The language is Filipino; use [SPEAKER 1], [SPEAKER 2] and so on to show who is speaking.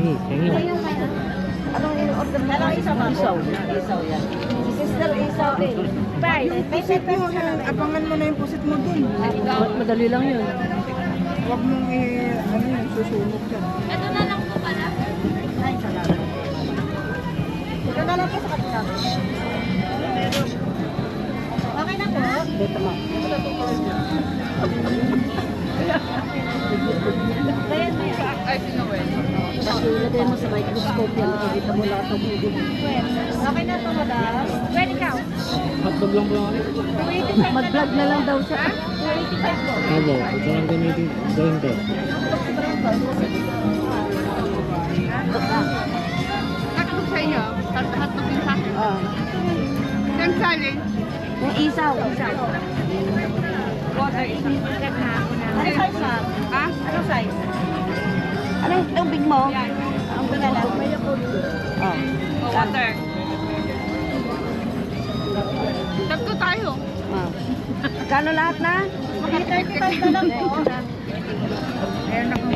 [SPEAKER 1] Sige, tingin.
[SPEAKER 2] Anong in-order mo? Isaw ba? Isaw yan. Si Sister Isaw din. Bye.
[SPEAKER 3] Pusit mo, abangan mo na yung pusit mo dun.
[SPEAKER 1] Madali lang yun.
[SPEAKER 3] Huwag mong ano yun, susunog yan.
[SPEAKER 2] Ito na lang po pala. Ay, salamat. Ito na lang po sa kanila. Okay na po? Dito mo. Bayan mo yan.
[SPEAKER 3] Ay, sinuwin.
[SPEAKER 2] Ilagay mo sa microscope yan. Makikita mo lahat ng hugo. Okay na ito, madam. Pwede ka.
[SPEAKER 1] Hotdog lang po lang.
[SPEAKER 2] Mag-vlog na lang daw siya. 285 po.
[SPEAKER 1] Abo, ito lang gamitin. Gawin ko.
[SPEAKER 3] Hotdog sa inyo. Hotdog din sa akin. Saan salin?
[SPEAKER 2] Yung isaw.
[SPEAKER 3] Water isa.
[SPEAKER 2] Ano size na?
[SPEAKER 3] Ha?
[SPEAKER 2] Ano size? Ano yung tubig mo? Ang banana. Oh.
[SPEAKER 3] Water. Tatlo tayo.
[SPEAKER 2] Oh. Kano lahat na? 35 na lang po.
[SPEAKER 3] Meron ako.